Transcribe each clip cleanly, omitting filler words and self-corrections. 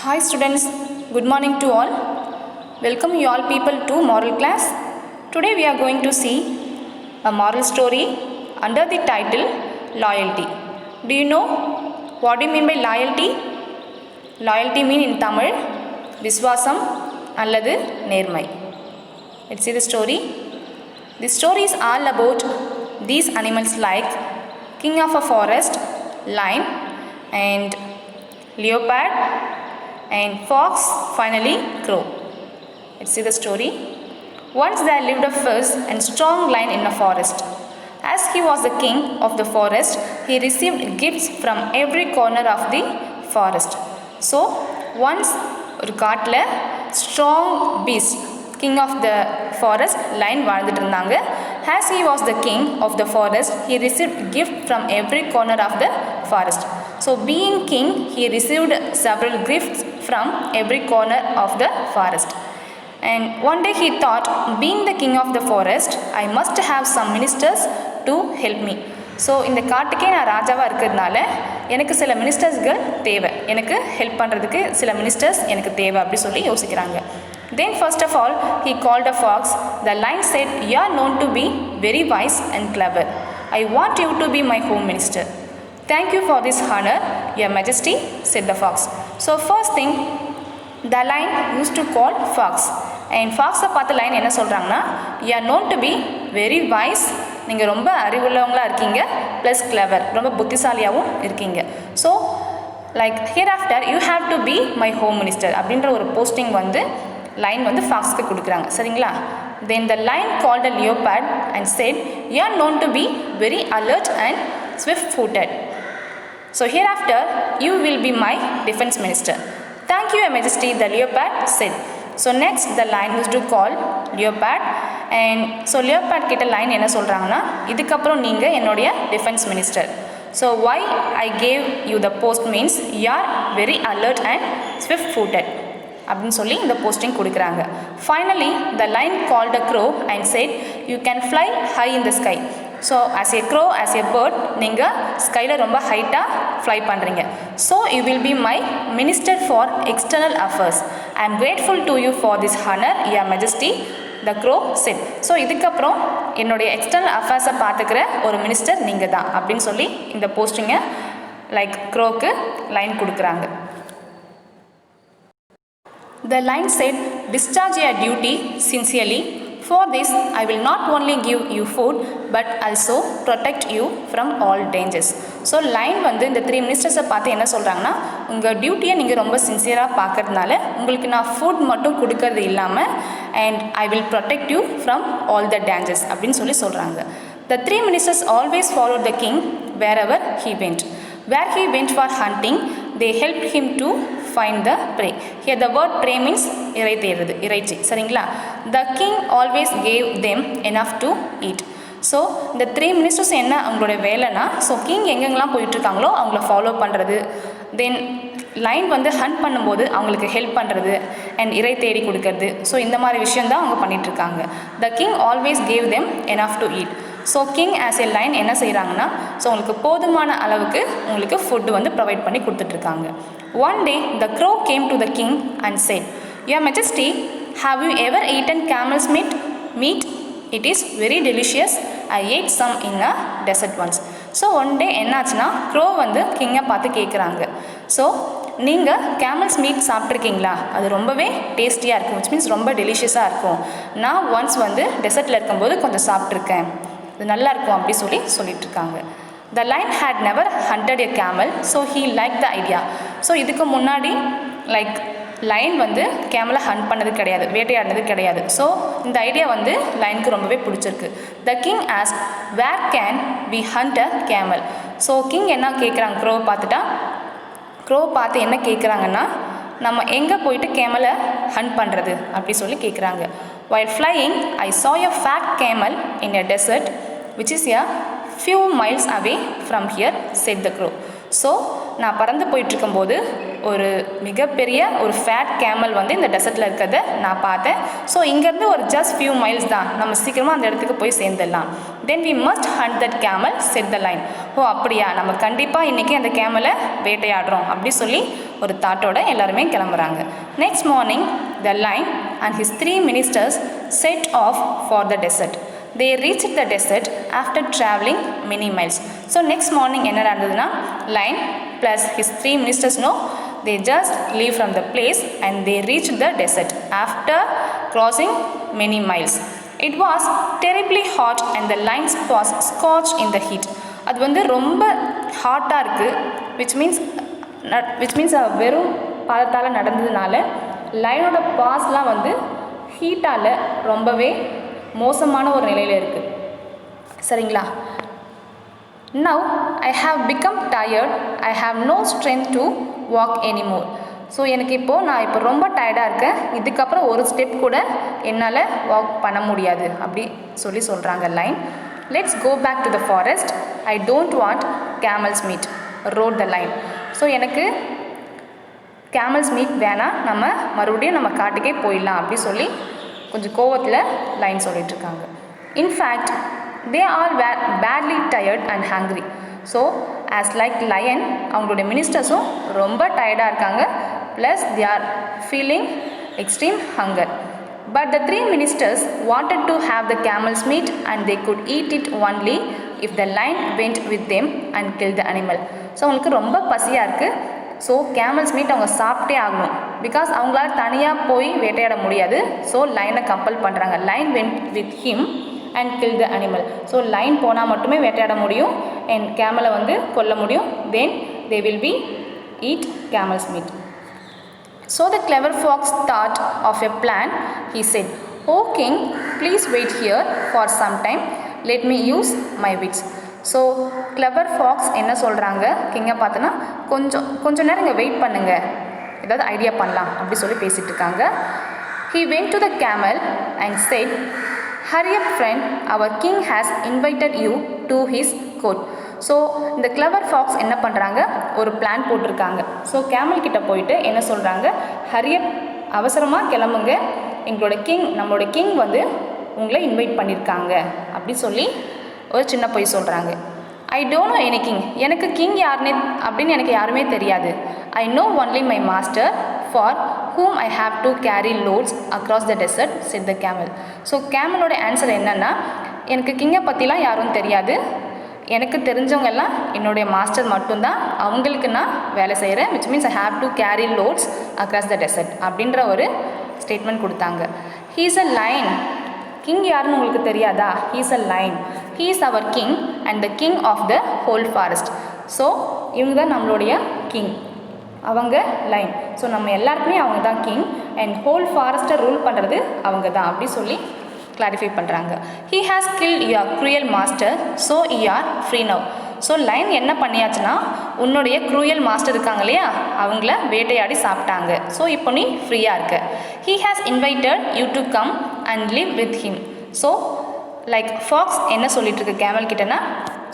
Hi students, good morning to all. Welcome you all people to moral class. Today we are going to see a moral story under the title loyalty. Do you know what do you mean by loyalty? Loyalty mean in Tamil Viswasam அல்லது நேர்மை. Let's see the story. The story is all about these animals like king of a forest, lion and leopard and fox, finally crow. Let's see the story. Once there lived a fierce and strong lion in a forest. As he was the king of the forest, he received gifts from every corner of the forest. So once ஒரு காட்டில் strong beast king of the forest lion வாழ்ந்துட்டு இருந்தாங்க. As he was the king of the forest, he received gift from every corner of the forest. So being king, he received several gifts from every corner of the forest. And one day he thought, being the king of the forest, I must have some ministers to help me. So இந்த காட்டுக்கே நான் ராஜாவாக இருக்கிறதுனால எனக்கு சில மினிஸ்டர்ஸ்கள் தேவை, எனக்கு help பண்ணுறதுக்கு சில மினிஸ்டர்ஸ் எனக்கு தேவை அப்படி சொல்லி யோசிக்கிறாங்க. Then first of all, he called a fox. The lion said, you are known to be very wise and clever. I want you to be my home minister. Thank you for this honor, your majesty, said the fox. So first thing, the lion used to call fox. And fox-ஐ பார்த்து lion என்ன சொல்கிறாங்கன்னா, you are known to be very wise. நீங்கள் ரொம்ப அறிவுள்ளவங்களாக இருக்கீங்க, plus clever, ரொம்ப புத்திசாலியாகவும் இருக்கீங்க. So like hereafter you have to be my home minister அப்படின்ற ஒரு போஸ்டிங் வந்து லைன் வந்து ஃபாக்ஸ்க்கு கொடுக்குறாங்க, சரிங்களா? Then the lion called a leopard and said, you are known to be very alert and swift footed. So hereafter you will be my defence minister. Thank you your majesty, the leopard said. So next the lion use to call leopard and so leopard கிட்ட line என்ன சொல்கிறாங்கன்னா, இதுக்கப்புறம் நீங்கள் என்னுடைய defence minister. So why I gave you the post means you are very alert and swift footed அப்படின்னு சொல்லி இந்த posting கொடுக்குறாங்க. Finally the lion called a crow and said, you can fly high in the sky. So as a crow, as a bird, நீங்கள் ஸ்கையில் ரொம்ப ஹைட்டாக fly பண்ணுறீங்க. So you will be my minister for external affairs. I am grateful to you for this honour, your majesty, the crow said. So இதுக்கப்புறம் என்னுடைய external அஃபேர்ஸை பார்த்துக்கிற ஒரு minister நீங்கள் தான் அப்படின்னு சொல்லி இந்த போஸ்டிங்கை லைக் க்ரோக்கு லைன் கொடுக்குறாங்க. The lion said, discharge your duty sincerely. For this, I will not only give you food, but also protect you from all dangers. So line வந்து இந்த 3 மினிஸ்டர்ஸை பார்த்து என்ன சொல்கிறாங்கன்னா, உங்கள் டியூட்டியை நீங்கள் ரொம்ப சின்சியராக பார்க்கறதுனால உங்களுக்கு நான் ஃபுட் மட்டும் கொடுக்கறது இல்லாமல் and I will protect you from all the dangers அப்படின்னு சொல்லி சொல்கிறாங்க. The 3 ministers always followed the king wherever he went. Where he went for hunting, they helped him to find the prey. Here the word prey means இறை தேடுறது, இறைச்சி, சரிங்களா? The king always gave them enough to eat. So இந்த 3 ministers என்ன அவங்களோட வேலைனா, so king எங்கெங்கெல்லாம் போயிட்டுருக்காங்களோ அவங்கள follow பண்ணுறது, தென் லைன் வந்து ஹண்ட் பண்ணும்போது அவங்களுக்கு ஹெல்ப் பண்ணுறது அண்ட் இறை தேடி கொடுக்கறது. ஸோ இந்த மாதிரி விஷயந்தான் அவங்க பண்ணிகிட்ருக்காங்க. The king always cave them enough to eat. So king as a line என்ன செய்கிறாங்கன்னா, ஸோ உங்களுக்கு போதுமான அளவுக்கு உங்களுக்கு ஃபுட்டு வந்து ப்ரொவைட் பண்ணி கொடுத்துட்ருக்காங்க. One day the crow came to the king and said, your majesty, have you ever eaten camel's meat? It is very delicious. I ate some in a desert once. So one day என்னாச்சுன்னா, crow வந்து கிங்கை பார்த்து கேட்குறாங்க, so நீங்கள் camels meet சாப்பிட்ருக்கீங்களா? அது ரொம்பவே டேஸ்டியாக இருக்கும், which means ரொம்ப டெலிஷியஸாக இருக்கும். நான் ஒன்ஸ் வந்து டெசர்ட்டில் இருக்கும்போது கொஞ்சம் சாப்பிட்ருக்கேன், அது நல்லாயிருக்கும் அப்படி சொல்லிட்டு இருக்காங்க. The lion had never hunted a camel, so he like the idea. So இதுக்கு முன்னாடி லைக் லைன் வந்து கேமலை ஹண்ட் பண்ணது கிடையாது, வேட்டையாடினது கிடையாது. ஸோ இந்த ஐடியா வந்து லைனுக்கு ரொம்பவே பிடிச்சிருக்கு. The king ask, where can we hunt a camel? So king என்ன கேட்குறாங்க, க்ரோ பார்த்துட்டா, க்ரோ பார்த்து என்ன கேட்குறாங்கன்னா, நம்ம எங்கே போயிட்டு கேமலை ஹண்ட் பண்ணுறது அப்படி சொல்லி கேட்குறாங்க. While flying, I saw a fat camel in a desert, which is a few miles away from here, said the crow. So நான் பறந்து போயிட்டுருக்கும்போது ஒரு மிகப்பெரிய ஒரு ஃபேட் கேமல் வந்து இந்த டெசர்ட்டில் இருக்கிறத நான் பார்த்தேன். ஸோ இங்கேருந்து ஒரு ஜஸ்ட் ஃபியூ மைல்ஸ் தான், நம்ம சீக்கிரமாக அந்த இடத்துக்கு போய் சேர்ந்துடலாம். then we must hunt that camel, said the lion. ஓ அப்படியா, நம்ம கண்டிப்பாக இன்றைக்கி அந்த கேமலை வேட்டையாடுறோம் அப்படி சொல்லி ஒரு தாட்டோட எல்லாருமே கிளம்புறாங்க. Next morning the lion and his 3 ministers set off for the desert. They reached the desert after traveling many miles. So next morning என்ன நடந்ததுன்னா, lion plus his 3 ministers they just leave from the place and they reached the desert after crossing many miles. It was terribly hot and the lion was scorched in the heat. அது வந்து ரொம்ப ஹாட்டாக இருக்குது, which means வெறும் பாதத்தால் நடந்ததுனால லைனோட பாஸ்லாம் வந்து ஹீட்டால் ரொம்பவே மோசமான ஒரு நிலையில் இருக்குது. சரிங்களா? Now I have become tired. I have no strength to walk anymore. So எனக்கு நான் இப்போ ரொம்ப டயர்டாக இருக்கேன், இதுக்கப்புறம் ஒரு ஸ்டெப் கூட என்னால் வாக் பண்ண முடியாது அப்படி சொல்கிறாங்க lion. Let's go back to the forest. I don't want camel's meat, roared the lion. So எனக்கு கேமல்ஸ் மீட் வேணாம், நம்ம மறுபடியும் நம்ம காட்டுக்கே போயிடலாம் அப்படி சொல்லி கொஞ்சம் கோவத்தில் லைன் சொல்லிகிட்ருக்காங்க. In fact they all were badly tired and hungry. So as like lion அவங்களுடைய மினிஸ்டர்ஸும் ரொம்ப டயர்டாக இருக்காங்க, plus they are feeling extreme hunger. But the 3 ministers wanted to have the camel's meat and they could eat it only if the lion went with them and killed the animal. So அவங்களுக்கு ரொம்ப பசியாக இருக்குது, so camels meet அவங்க சாப்பிட்டே ஆகணும், because அவங்களால தனியாக போய் வேட்டையாட முடியாது. ஸோ லைனை கம்பல் பண்ணுறாங்க. Lion went with him and kill the animal. So lion போனால் மட்டுமே வேட்டையாட முடியும் அண்ட் கேமலை வந்து கொல்ல முடியும். Then they will be eat camels meat. So the clever fox thought of a plan. He said, O king, please wait here for some time, let me use my wits. So clever fox என்ன சொல்கிறாங்க கிங்கை பார்த்தோன்னா, கொஞ்சம் நேரம் இங்கே wait பண்ணுங்கள், ஏதாவது idea பண்ணலாம் அப்படி சொல்லி பேசிகிட்டு இருக்காங்க. He went to the camel and said, hurry up friend, our king has invited you to his court. So இந்த கிளவர் ஃபாக்ஸ் என்ன பண்ணுறாங்க, ஒரு பிளான் போட்டிருக்காங்க. ஸோ கேமல் கிட்ட போயிட்டு என்ன சொல்கிறாங்க, ஹரியப், அவசரமாக கிளம்புங்க, நம்மளோட கிங் வந்து உங்களை இன்வைட் பண்ணியிருக்காங்க அப்படி சொல்லி ஒரு சின்ன பொய் சொல்கிறாங்க. I don't know any king, எனக்கு கிங் யாருன்னு அப்படின்னு எனக்கு யாருமே தெரியாது. I know only my master for whom I have to carry loads across the desert, said the camel. So கேமலோட ஆன்சர் என்னென்னா, எனக்கு கிங்கை பற்றிலாம் யாரும் தெரியாது, எனக்கு தெரிஞ்சவங்க எல்லாம் என்னுடைய மாஸ்டர் மட்டும்தான், அவங்களுக்கு நான் வேலை செய்கிறேன், which means I have to carry loads across the desert அப்படின்ற ஒரு ஸ்டேட்மெண்ட் கொடுத்தாங்க. he is a lion. King யாருன்னு உங்களுக்கு தெரியாதா? he is a lion. he is our king and the king of the whole forest. So இவங்க தான் நம்மளுடைய king, அவங்க லைன். ஸோ நம்ம எல்லாருக்குமே அவங்க தான் கிங் அண்ட் ஹோல் ஃபாரஸ்ட்டை ரூல் பண்ணுறது அவங்க தான் அப்படி சொல்லி கிளாரிஃபை பண்ணுறாங்க. he has killed your cruel master, so you are free now. So line என்ன பண்ணியாச்சுன்னா, உன்னுடைய க்ரூயல் மாஸ்டர் இருக்காங்க இல்லையா, அவங்கள வேட்டையாடி சாப்பிட்டாங்க. ஸோ இப்போ நீ ஃப்ரீயாக இருக்க. he has invited you to come and live with him. So like fox என்ன சொல்லிட்டுருக்கு கேமல் கிட்டனா,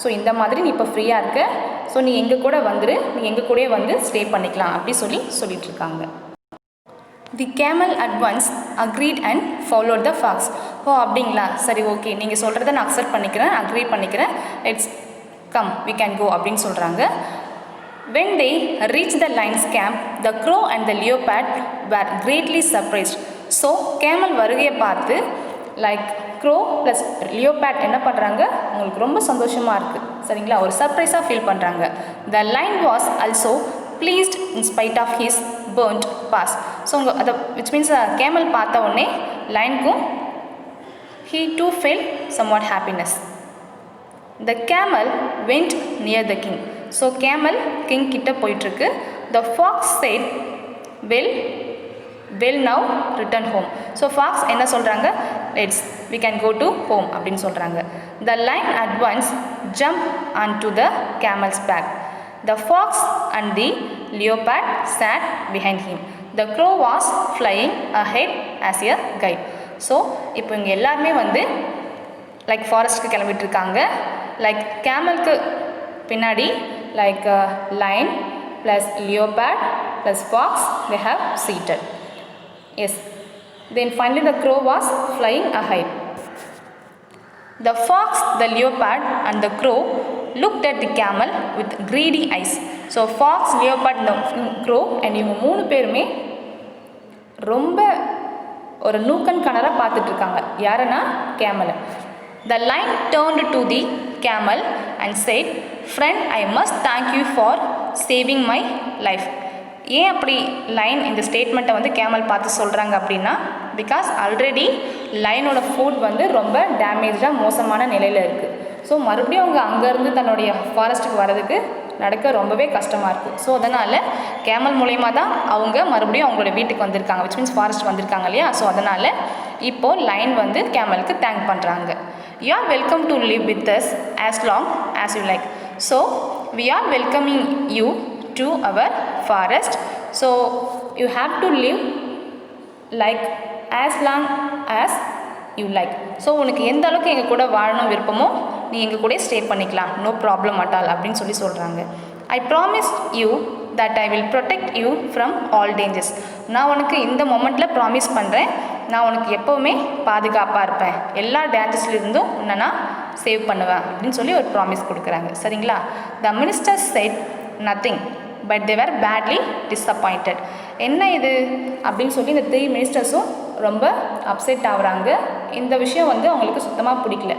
ஸோ இந்த மாதிரி நீ இப்போ ஃப்ரீயாக இருக்க, ஸோ நீ எங்கள் கூட வந்துரு, நீ எங்கள் கூடயே வந்து ஸ்டே பண்ணிக்கலாம் அப்படி சொல்லிட்டுருக்காங்க. The camel at once agreed and followed the fox. ஓ அப்படிங்களா, சரி ஓகே, நீங்கள் சொல்கிறத நான் அக்செப்ட் பண்ணிக்கிறேன், அக்ரி பண்ணிக்கிறேன், let's come we can go அப்படின்னு சொல்கிறாங்க. when they reached the lion's camp, the crow and the leopard were greatly surprised. So camel வருகையை பார்த்து லைக் க்ரோ ப்ளஸ் லியோபேட் என்ன பண்ணுறாங்க, உங்களுக்கு ரொம்ப சந்தோஷமாக இருக்குது, சரிங்களா, ஒரு சர்ப்ரைஸாக ஃபீல் பண்ணுறாங்க. The lion was also pleased in spite of his burnt pass. So அதை விச் மீன்ஸ் கேமல் பார்த்த உடனே லைனுக்கும் he too felt somewhat happiness. The camel went near the king. So camel king கிட்ட போயிட்டுருக்கு. The fox said, well now return home. ஸோ fox என்ன சொல்கிறாங்க, we can go to home அப்படின்னு சொல்கிறாங்க. The lion at once jumped onto the camel's back. The fox and the leopard sat behind him. The crow was flying ahead as a guide. So இப்போ இங்கே எல்லாருமே வந்து like ஃபாரஸ்ட்டுக்கு கிளம்பிட்டு இருக்காங்க. Like கேமலுக்கு பின்னாடி like lion plus leopard plus fox they have seated. Yes. Then finally the crow was flying ahead. The fox, the leopard and the crow looked at the camel with greedy eyes. So fox, leopard, the crow and இவங்க மூணு பேருமே ரொம்ப ஒரு nook and கணராக பார்த்துட்டு இருக்காங்க. யாருன்னா கேமலை. The lion turned to the camel and said, "Friend, I must thank you for saving my life." ஏன் அப்படி லைன் இந்த ஸ்டேட்மெண்ட்டை வந்து கேமல் பார்த்து சொல்கிறாங்க அப்படின்னா, பிகாஸ் ஆல்ரெடி லைனோட ஃபுட் வந்து ரொம்ப டேமேஜாக மோசமான நிலையில் இருக்குது. ஸோ மறுபடியும் அவங்க அங்கேருந்து தன்னுடைய ஃபாரஸ்ட்டுக்கு வர்றதுக்கு நடக்க ரொம்பவே கஷ்டமாக இருக்குது. ஸோ அதனால் கேமல் மூலயமா தான் அவங்க மறுபடியும் அவங்களோட வீட்டுக்கு வந்திருக்காங்க, விச் மீன்ஸ் ஃபாரஸ்ட் வந்திருக்காங்க இல்லையா. ஸோ அதனால் இப்போது லைன் வந்து கேமலுக்கு தேங்க் பண்ணுறாங்க. You are welcome to live with us as long as you like. So we are welcoming you to our forest. So you have to live like as long as you like. So உனக்கு எந்த அளவுக்கு எங்கள் கூட வாழணும் விருப்பமோ நீ எங்கள் கூட ஸ்டே பண்ணிக்கலாம், நோ ப்ராப்ளம் அட்டால் அப்படின்னு சொல்கிறாங்க. I promise you that I will protect you from all dangers. நான் உனக்கு இந்த மொமெண்ட்டில் ப்ராமிஸ் பண்ணுறேன், நான் உனக்கு எப்போவுமே பாதுகாப்பாக இருப்பேன், எல்லா டேஞ்சர்ஸ்லேருந்தும் உன்னை நான் சேவ் பண்ணுவேன் அப்படின்னு சொல்லி ஒரு ப்ராமிஸ் கொடுக்குறாங்க. சரிங்களா. The ministers said nothing but they were badly disappointed. என்ன இது அப்படின்னு சொல்லி இந்த 3 மினிஸ்டர்ஸும் ரொம்ப அப்செட் ஆகுறாங்க. இந்த விஷயம் வந்து அவங்களுக்கு சுத்தமாக பிடிக்கல.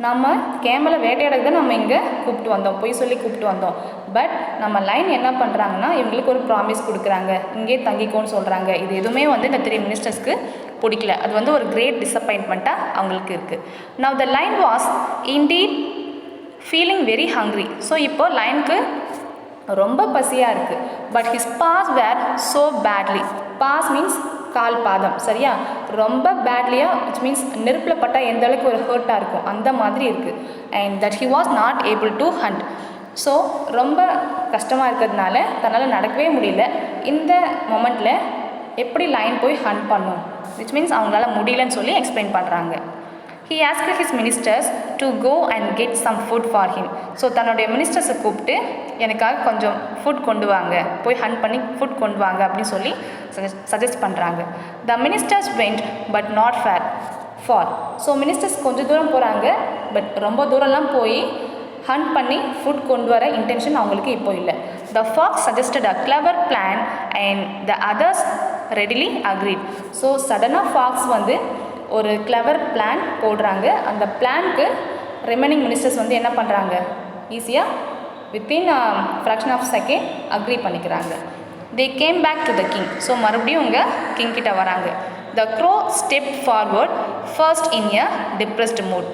நம்ம கேமலை வேட்டையாடக்கு தான் நம்ம இங்கே கூப்பிட்டு வந்தோம், பொய் சொல்லி கூப்பிட்டு வந்தோம். பட் நம்ம லைன் என்ன பண்ணுறாங்கன்னா இவங்களுக்கு ஒரு ப்ராமிஸ் கொடுக்குறாங்க, இங்கே தங்கிக்கோன்னு சொல்கிறாங்க. இது எதுவுமே வந்து இந்த 3 மினிஸ்டர்ஸ்க்கு பிடிக்கல. அது வந்து ஒரு கிரேட் டிஸப்பாயின்ட்மெண்ட்டாக அவங்களுக்கு இருக்குது. Now the lion was indeed feeling very hungry. So இப்போ லைனுக்கு ரொம்ப பசியாக இருக்குது. But his paws were so badly. Paws means கால் பாதம், சரியா. ரொம்ப பேட்லியாக, விச் மீன்ஸ் நெருப்பில் பட்டால் எந்த அளவுக்கு ஒரு ஹர்ட்டாக இருக்கும் அந்த மாதிரி இருக்குது. And that he was not able to hunt. So ரொம்ப கஷ்டமாக இருக்கிறதுனால தன்னால் நடக்கவே முடியல. இந்த மொமெண்ட்டில் எப்படி லைன் போய் ஹண்ட் பண்ணும், விச் மீன்ஸ் அவங்களால முடியலன்னு சொல்லி எக்ஸ்பிளைன் பண்ணுறாங்க. He asked his ministers to go and get some food for him. So தன்னுடைய மினிஸ்டர்ஸை கூப்பிட்டு எனக்காக கொஞ்சம் ஃபுட் கொண்டு வாங்க, போய் ஹண்ட் பண்ணி ஃபுட் கொண்டு வாங்க அப்படின்னு சொல்லி சஜஸ்ட் பண்ணுறாங்க. The ministers went but not far. So ministers கொஞ்சம் தூரம் போகிறாங்க, பட் ரொம்ப தூரம்லாம் போய் ஹண்ட் பண்ணி ஃபுட் கொண்டு வர இன்டென்ஷன் அவங்களுக்கு இப்போ இல்லை. The fox suggested a clever plan and the others readily agreed. So சடனாக ஃபாக்ஸ் வந்து ஒரு கிளவர் பிளான் போடுறாங்க. அந்த பிளானுக்கு ரிமைனிங் மினிஸ்டர்ஸ் வந்து என்ன பண்ணுறாங்க, ஈஸியாக within fraction of second agree பண்ணிக்கிறாங்க. They came back to the king. So மறுபடியும் உங்க கிங் கிட்ட வராங்க. The crow step forward first in a depressed mood.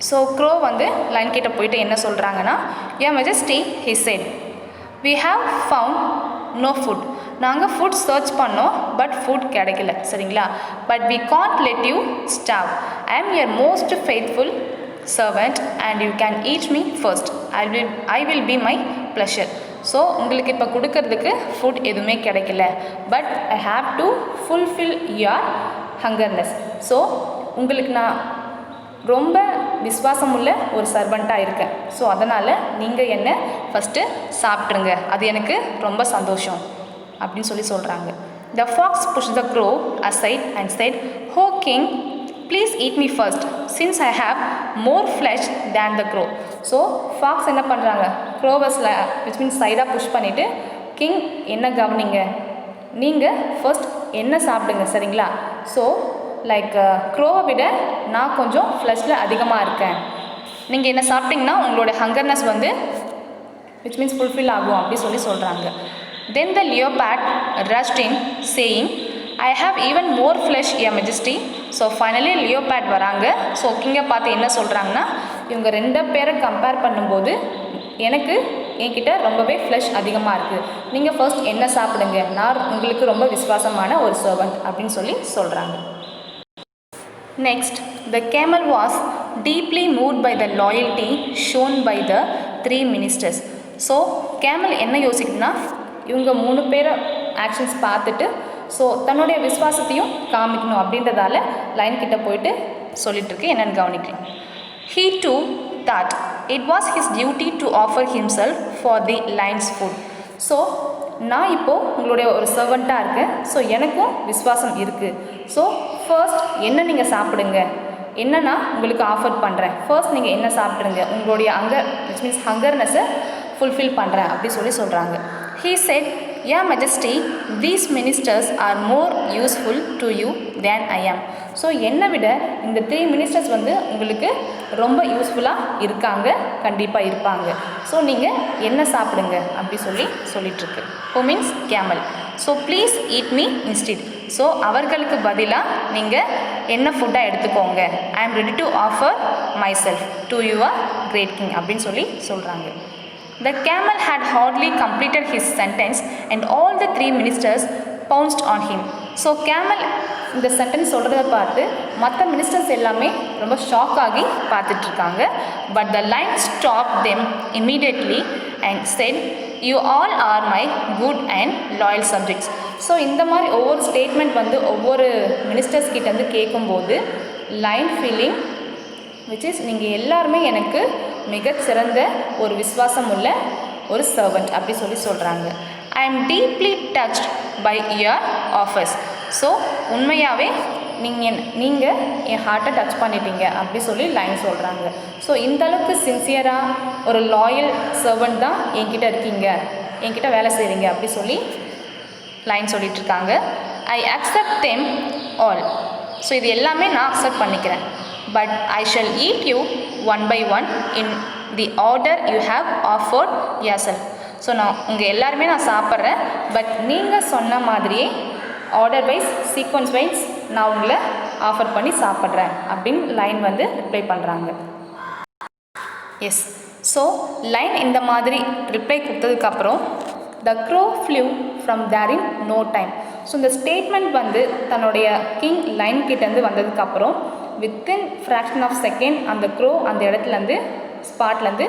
So crow வந்து லைன் கிட்ட போயிட்டு என்ன சொல்கிறாங்கன்னா, your majesty he said, we have found no food. நாங்கள் ஃபுட் சர்ச் பண்ணோம், பட் ஃபுட் கிடைக்கல, சரிங்களா. But we can't let you starve. I am your most faithful servant and you can eat me first. I will be my pleasure. So உங்களுக்கு இப்போ கொடுக்கறதுக்கு food எதுவுமே கிடைக்கல, but I have to fulfil your hungerness. So உங்களுக்கு நான் ரொம்ப விசுவாசமுள்ள ஒரு சர்வெண்ட்டாக இருக்கேன். ஸோ அதனால் நீங்கள் என்ன ஃபஸ்ட்டு சாப்பிட்ருங்க, அது எனக்கு ரொம்ப சந்தோஷம் அப்படின்னு சொல்கிறாங்க. The fox push the crow aside and said, "Ho king, please eat me first since I have more flesh than the crow." So fox என்ன பண்ணுறாங்க, க்ரோவஸில் விச் மீன்ஸ் சைடாக புஷ் பண்ணிவிட்டு, கிங் என்ன கவனிங்க, நீங்கள் ஃபர்ஸ்ட் என்ன சாப்பிடுங்க, சரிங்களா. ஸோ லைக் க்ரோவை விட நான் கொஞ்சம் ஃப்ளஷில் அதிகமாக இருக்கேன், நீங்கள் என்ன சாப்பிட்டிங்கன்னா உங்களோட ஹங்கர்னஸ் வந்து விச் மீன்ஸ் ஃபுல்ஃபில் ஆகும் அப்படி சொல்கிறாங்க. Then the leopard rushed in saying, "I have even more flesh, your majesty." So finally leopard வராங்க. ஸோ கிங்கை பார்த்து என்ன சொல்கிறாங்கன்னா, இவங்க 2 பேரை கம்பேர் பண்ணும்போது எனக்கு என்கிட்ட ரொம்பவே ஃப்ளஷ் அதிகமாக இருக்குது, நீங்கள் ஃபர்ஸ்ட் என்ன சாப்பிடுங்க, நான் உங்களுக்கு ரொம்ப விசுவாசமான ஒரு சர்வெண்ட் அப்படின்னு சொல்கிறாங்க. Next, the camel was deeply moved by the loyalty shown by the 3 ministers. So camel என்ன யோசிக்குதுன்னா, இவங்க 3 பேரை ஆக்ஷன்ஸ் பார்த்துட்டு ஸோ தன்னுடைய விசுவாசத்தையும் காமிக்கணும் அப்படின்றதால லைன் கிட்ட போயிட்டு சொல்லிட்டுருக்கு. என்னென்னு கவனிக்கலாம். He too thought it was his duty to offer himself for the lion's food. So நான் இப்போது உங்களுடைய ஒரு சர்வெண்ட்டாக இருக்கேன், ஸோ எனக்கும் விசுவாசம் இருக்குது. ஸோ ஃபர்ஸ்ட் என்ன நீங்கள் சாப்பிடுங்க, என்னன்னா உங்களுக்கு ஆஃபர் பண்ணுறேன், ஃபர்ஸ்ட் நீங்கள் என்ன சாப்பிட்ருங்க, உங்களுடைய விச் மீன்ஸ் ஹங்கர்னஸை ஃபுல்ஃபில் பண்ணுறேன் அப்படி சொல்கிறாங்க. He said, Your Majesty, these ministers are more useful to you than I am. So என்னை விட இந்த 3 மினிஸ்டர்ஸ் வந்து உங்களுக்கு ரொம்ப யூஸ்ஃபுல்லாக இருக்காங்க, கண்டிப்பாக இருப்பாங்க. ஸோ நீங்கள் என்ன சாப்பிடுங்க அப்படி சொல்லிட்டுருக்கு. Who means camel. So please eat me instead. So அவர்களுக்கு பதிலாக நீங்கள் என்ன ஃபுட்டாக எடுத்துக்கோங்க. I am ready to offer myself to your great king அப்படின்னு சொல்கிறாங்க. The camel had hardly completed his sentence and all the 3 ministers pounced on him. So camel இந்த sentence சொல்கிறத பார்த்து மற்ற மினிஸ்டர்ஸ் எல்லாமே ரொம்ப ஷாக் ஆகி பார்த்துட்ருக்காங்க. But the line stop them immediately and said, you all R my good and loyal subjects. So இந்த மாதிரி ஒவ்வொரு ஸ்டேட்மெண்ட் வந்து ஒவ்வொரு மினிஸ்டர்ஸ் கிட்டேருந்து கேட்கும்போது லைன் ஃபீலிங் விச் இஸ் நீங்கள் எல்லாருமே எனக்கு மிகச்சிறந்த ஒரு விசுவாசம் உள்ள ஒரு சர்வெண்ட் அப்படி சொல்கிறாங்க. I am deeply touched by your offers. So உண்மையாகவே நீங்கள் என் ஹார்ட்டை டச் பண்ணிட்டீங்க அப்படி லைன் சொல்கிறாங்க. ஸோ இந்தளவுக்கு சின்சியராக ஒரு லாயல் சர்வெண்ட் தான் என்கிட்ட இருக்கீங்க, என்கிட்ட வேலை செய்கிறீங்க அப்படி லைன் சொல்லிகிட்ருக்காங்க. I accept them all. So இது எல்லாமே நான் அக்செப்ட் பண்ணிக்கிறேன். But I shall eat you one by one in the order you have offered yourself. So நான் உங்கள் எல்லாருமே நான் சாப்பிட்றேன், பட் நீங்கள் சொன்ன மாதிரியே ஆர்டர் வைஸ் சீக்வன்ஸ் வைஸ் நான் உங்களை ஆஃபர் பண்ணி சாப்பிட்றேன் அப்படின்னு லைன் வந்து ரிப்ளை பண்ணுறாங்க. எஸ், ஸோ லைன் இந்த மாதிரி ரிப்ளை கொடுத்ததுக்கப்புறம் the crow flew from there in no time. So இந்த ஸ்டேட்மெண்ட் வந்து தன்னுடைய கிங் லைன் கிட்டேருந்து வந்ததுக்கப்புறம் வித்தின் ஃப்ராக்ஷன் ஆஃப் செகண்ட் அந்த க்ரோ அந்த இடத்துலேருந்து ஸ்பாட்லேருந்து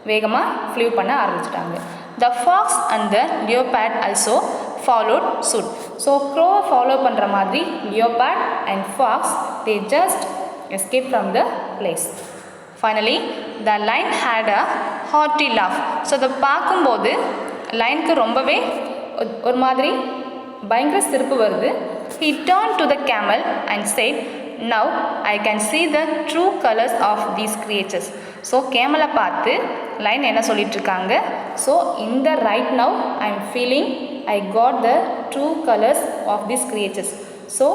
வேகமாக ஃப்ளூ பண்ண ஆரம்பிச்சிட்டாங்க. The fox and the leopard also followed suit. So க்ரோவை ஃபாலோ பண்ணுற மாதிரி leopard and fox they just escape from the place. Finally the lion had a hearty laugh. So அதை பார்க்கும்போது லைனுக்கு ரொம்பவே ஒரு மாதிரி பயங்கர சிரிப்பு வருது. He turned to the camel and said, Now I can see the true colors of these creatures. So கேமலை பார்த்து லைன் என்ன சொல்லிகிட்ருக்காங்க, ஸோ இந்த right now I am feeling I got the true colours of these creatures. So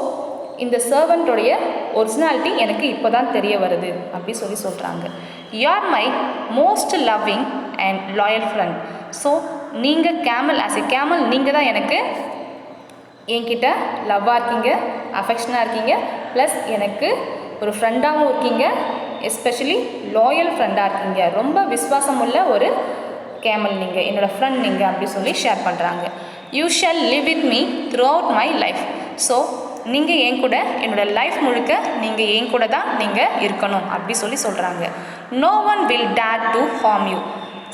இந்த சர்வெண்ட்டோடைய originality எனக்கு இப்போ தான் தெரிய வருது அப்படி சொல்கிறாங்க. You are my most loving and loyal friend. So நீங்கள் கேமல் ஆஸ் எ கேமல் நீங்கள் தான் எனக்கு என்கிட்ட லவ்வாக இருக்கீங்க, அஃபெக்ஷனாக இருக்கீங்க, ப்ளஸ் எனக்கு ஒரு ஃப்ரெண்டாகவும் இருக்கீங்க, எஸ்பெஷலி லாயல் ஃப்ரெண்டாக இருக்கீங்க. ரொம்ப விசுவாசம் உள்ள ஒரு கேமல் நீங்கள், என்னோடய ஃப்ரெண்ட் நீங்கள் அப்படி ஷேர் பண்ணுறாங்க. You shawl live with me through out my life. So நீங்கள் என் கூட என்னோடய லைஃப் முழுக்க நீங்கள் என் கூட தான் நீங்கள் இருக்கணும் அப்படி சொல்கிறாங்க. No one will dare to harm you.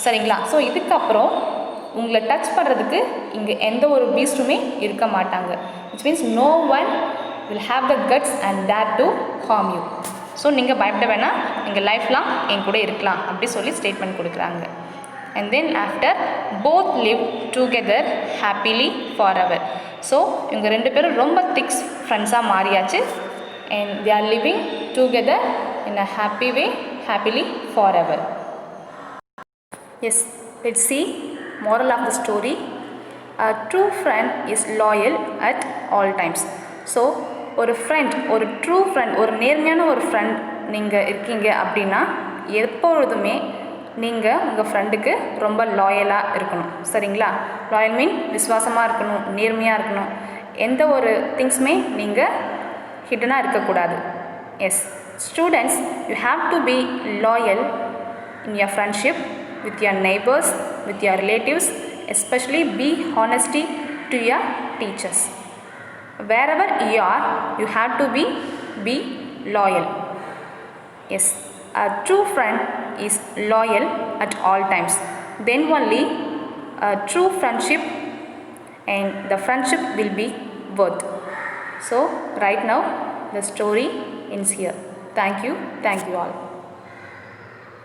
சரிங்களா? ஸோ இதுக்கப்புறம் உங்களை டச் பண்ணுறதுக்கு இங்கே எந்த ஒரு பீஸ்ட்டுமே இருக்க மாட்டாங்க. Which means no one will have the guts and dare to harm you. So நீங்கள் பயப்பட வேணாம், நீங்கள் லைஃப் லாங் என் கூட இருக்கலாம் அப்படி ஸ்டேட்மெண்ட் கொடுக்குறாங்க. And then after both live together happily forever. So இவங்க 2 பேரும் ரொம்ப திக்ஸ் ஃப்ரெண்ட்ஸாக மாறியாச்சு. And they are living together in a happy way, happily forever. Yes, let's see moral of the story. A true friend is loyal at all times. So ஒரு friend, ஒரு true friend, ஒரு நேர்மையான ஒரு friend நீங்கள் இருக்கீங்க அப்படின்னா எப்பொழுதுமே நீங்கள் உங்கள் ஃப்ரெண்டுக்கு ரொம்ப லாயலாக இருக்கணும். சரிங்களா? லாயல் மீன் விசுவாசமாக இருக்கணும், நேர்மையாக இருக்கணும், எந்த ஒரு திங்ஸுமே நீங்கள் ஹிடனாக இருக்கக்கூடாது. S students, you have to B loyal in your friendship with your neighbors, with your relatives, especially be honesty to your teachers. Wherever you are, you have to be loyal. Yes, a true friend is loyal at all times. Then only a true friendship and the friendship will be worth. So right now the story ends here. Thank you all.